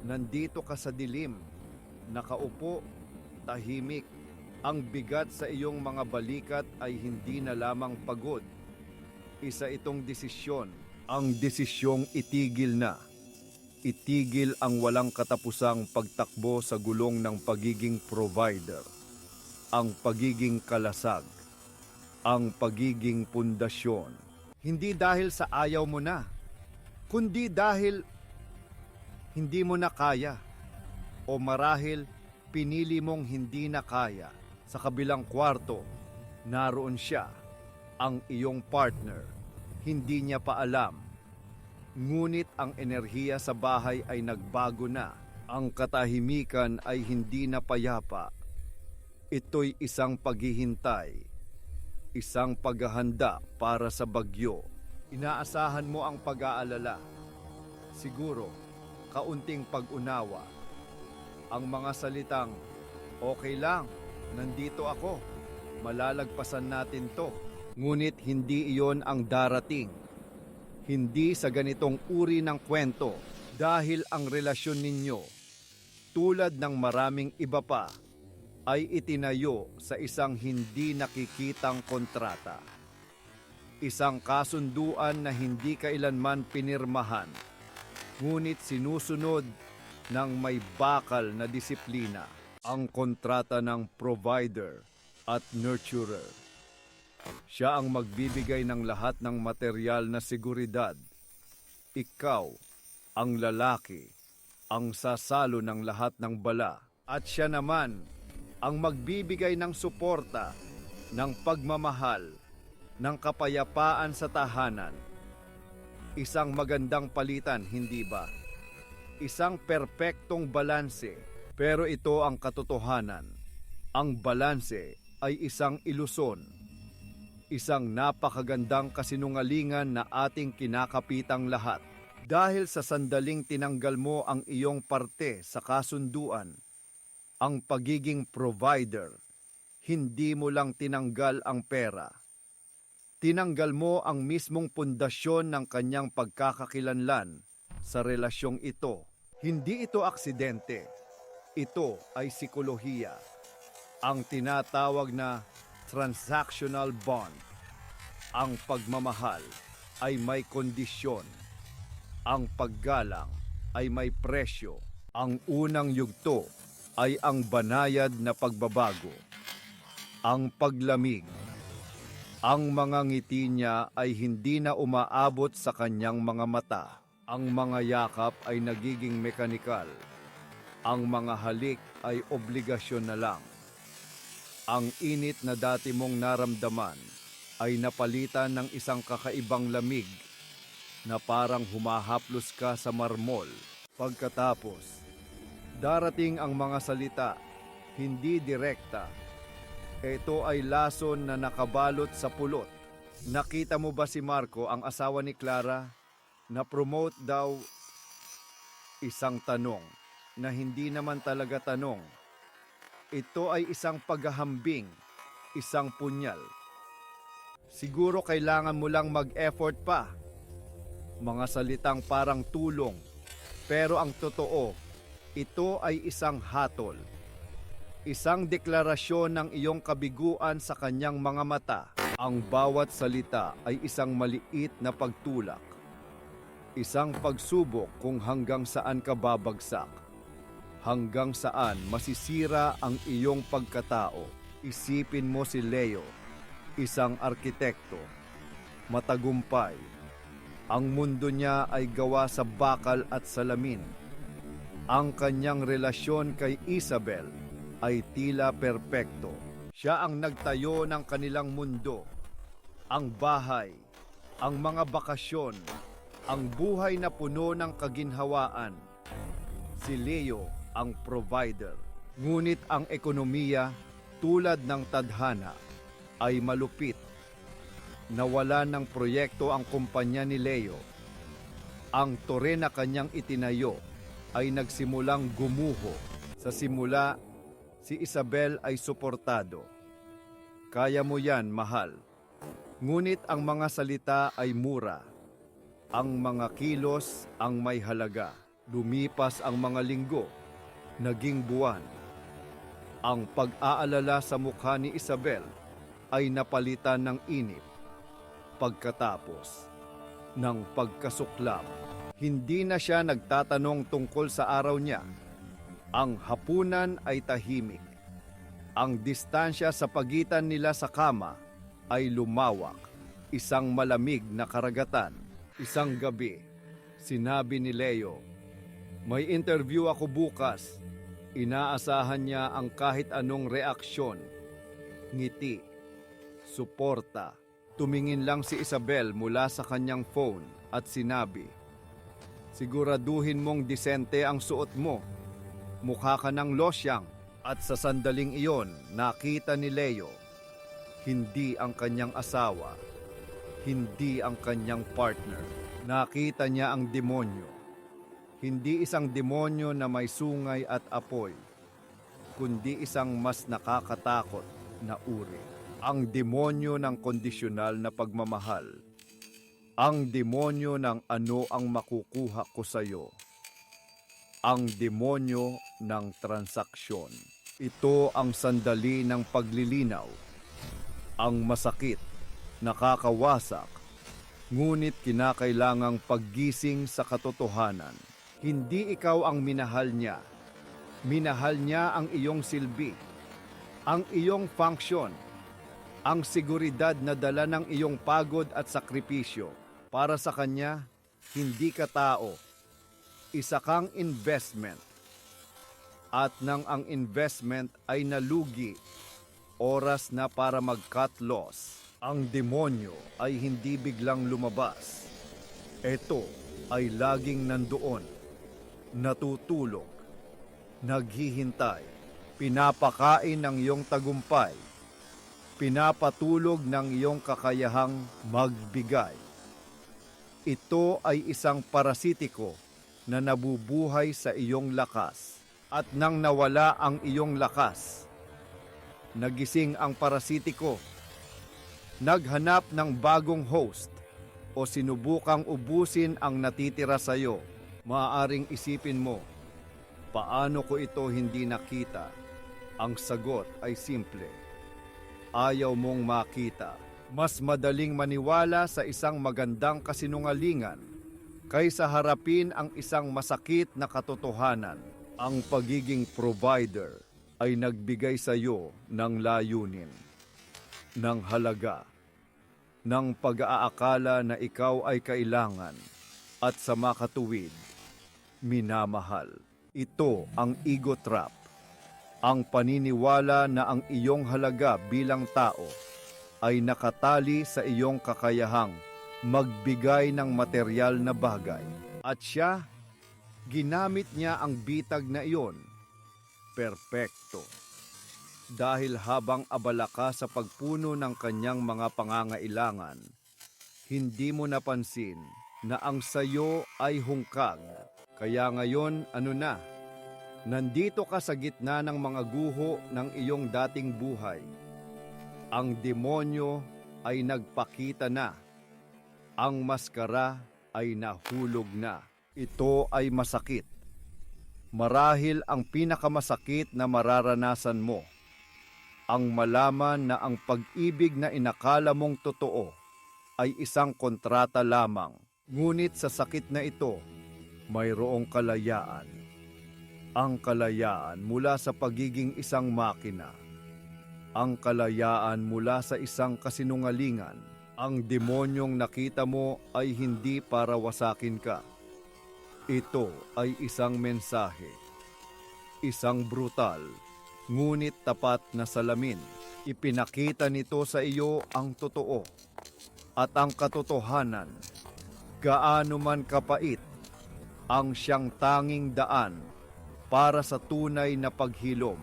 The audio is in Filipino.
Nandito ka sa dilim, nakaupo, tahimik. Ang bigat sa iyong mga balikat ay hindi na lamang pagod. Isa itong desisyon, ang desisyong itigil na. Itigil ang walang katapusang pagtakbo sa gulong ng pagiging provider, ang pagiging kalasag, ang pagiging pundasyon. Hindi dahil sa ayaw mo na, kundi dahil hindi mo na kaya o marahil pinili mong hindi na kaya. Sa kabilang kwarto, naroon siya, ang iyong partner. Hindi niya pa alam. Ngunit ang enerhiya sa bahay ay nagbago na. Ang katahimikan ay hindi na payapa. Ito'y isang paghihintay, isang paghahanda para sa bagyo. Inaasahan mo ang pag-aalala. Siguro, kaunting pag-unawa. Ang mga salitang, okay lang, nandito ako, malalagpasan natin to. Ngunit hindi iyon ang darating. Hindi sa ganitong uri ng kwento dahil ang relasyon ninyo, tulad ng maraming iba pa, ay itinayo sa isang hindi nakikitang kontrata. Isang kasunduan na hindi kailanman pinirmahan, ngunit sinusunod ng may bakal na disiplina, ang kontrata ng provider at nurturer. Siya ang magbibigay ng lahat ng material na seguridad. Ikaw, ang lalaki, ang sasalo ng lahat ng bala. At siya naman, ang magbibigay ng suporta, ng pagmamahal, ng kapayapaan sa tahanan. Isang magandang palitan, hindi ba? Isang perpektong balanse, pero ito ang katotohanan. Ang balanse ay isang ilusyon. Isang napakagandang kasinungalingan na ating kinakapitang lahat. Dahil sa sandaling tinanggal mo ang iyong parte sa kasunduan, ang pagiging provider, hindi mo lang tinanggal ang pera. Tinanggal mo ang mismong pundasyon ng kanyang pagkakakilanlan sa relasyong ito. Hindi ito aksidente. Ito ay sikolohiya. Ang tinatawag na transactional bond. Ang pagmamahal ay may kondisyon. Ang paggalang ay may presyo. Ang unang yugto ay ang banayad na pagbabago. Ang paglamig. Ang mga ngiti niya ay hindi na umaabot sa kanyang mga mata. Ang mga yakap ay nagiging mekanikal. Ang mga halik ay obligasyon na lang. Ang init na dati mong naramdaman ay napalitan ng isang kakaibang lamig na parang humahaplos ka sa marmol. Pagkatapos, darating ang mga salita, hindi direkta. Ito ay lason na nakabalot sa pulot. Nakita mo ba si Marco, ang asawa ni Clara, na-promote daw? Isang tanong na hindi naman talaga tanong. Ito ay isang paghahambing, isang punyal. Siguro kailangan mo lang mag-effort pa. Mga salitang parang tulong. Pero ang totoo, ito ay isang hatol. Isang deklarasyon ng iyong kabiguan sa kanyang mga mata. Ang bawat salita ay isang maliit na pagtulak. Isang pagsubok kung hanggang saan ka babagsak. Hanggang saan masisira ang iyong pagkatao. Isipin mo si Leo, isang arkitekto, matagumpay. Ang mundo niya ay gawa sa bakal at salamin. Ang kanyang relasyon kay Isabel ay tila perpekto. Siya ang nagtayo ng kanilang mundo. Ang bahay, ang mga bakasyon, ang buhay na puno ng kaginhawaan. Si Leo ang provider. Ngunit ang ekonomiya, tulad ng tadhana, ay malupit. Nawala ng proyekto ang kumpanya ni Leo. Ang tore na kanyang itinayo ay nagsimulang gumuho. Sa simula, si Isabel ay suportado. Kaya mo yan, mahal. Ngunit ang mga salita ay mura. Ang mga kilos ang may halaga. Lumipas ang mga linggo, naging buwan. Ang pag-aalala sa mukha ni Isabel ay napalitan ng inip. Pagkatapos ng pagkasuklap, hindi na siya nagtatanong tungkol sa araw niya. Ang hapunan ay tahimik. Ang distansya sa pagitan nila sa kama ay lumawak. Isang malamig na karagatan. Isang gabi, sinabi ni Leo, "May interview ako bukas." Inaasahan niya ang kahit anong reaksyon. Ngiti, suporta. Tumingin lang si Isabel mula sa kanyang phone at sinabi, "Siguraduhin mong disente ang suot mo. Mukha ka ng losyang." At sa sandaling iyon, nakita ni Leo, hindi ang kanyang asawa, hindi ang kanyang partner. Nakita niya ang demonyo. Hindi isang demonyo na may sungay at apoy, kundi isang mas nakakatakot na uri. Ang demonyo ng kondisyonal na pagmamahal. Ang demonyo ng ano ang makukuha ko sa'yo. Ang demonyo ng transaksyon. Ito ang sandali ng paglilinaw. Ang masakit, nakakawasak, ngunit kinakailangang paggising sa katotohanan. Hindi ikaw ang minahal niya. Minahal niya ang iyong silbi, ang iyong function, ang seguridad na dala ng iyong pagod at sakripisyo. Para sa kanya, hindi ka tao. Isa kang investment. At nang ang investment ay nalugi, oras na para mag-cut loss. Ang demonyo ay hindi biglang lumabas. Ito ay laging nandoon, natutulog, naghihintay, pinapakain ng iyong tagumpay, pinapatulog ng iyong kakayahang magbigay. Ito ay isang parasitiko na nabubuhay sa iyong lakas. At nang nawala ang iyong lakas, nagising ang parasitiko, naghanap ng bagong host o sinubukang ubusin ang natitira sa iyo. Maaaring isipin mo, paano ko ito hindi nakita? Ang sagot ay simple. Ayaw mong makita. Mas madaling maniwala sa isang magandang kasinungalingan kaysa harapin ang isang masakit na katotohanan. Ang pagiging provider ay nagbigay sa iyo ng layunin, ng halaga, ng pag-aakala na ikaw ay kailangan at sa makatuwid, minamahal. Ito ang ego trap, ang paniniwala na ang iyong halaga bilang tao ay nakatali sa iyong kakayahang magbigay ng materyal na bagay. At siya, ginamit niya ang bitag na iyon. Perpekto. Dahil habang abala ka sa pagpuno ng kanyang mga pangangailangan, hindi mo napansin na ang sayo ay hungkag. Kaya ngayon, ano na? Nandito ka sa gitna ng mga guho ng iyong dating buhay. Ang demonyo ay nagpakita na. Ang maskara ay nahulog na. Ito ay masakit. Marahil ang pinakamasakit na mararanasan mo. Ang malaman na ang pag-ibig na inakala mong totoo ay isang kontrata lamang. Ngunit sa sakit na ito, mayroong kalayaan. Ang kalayaan mula sa pagiging isang makina. Ang kalayaan mula sa isang kasinungalingan. Ang demonyong nakita mo ay hindi para wasakin ka. Ito ay isang mensahe, isang brutal, ngunit tapat na salamin. Ipinakita nito sa iyo ang totoo at ang katotohanan, gaano man kapait, ang siyang tanging daan para sa tunay na paghilom.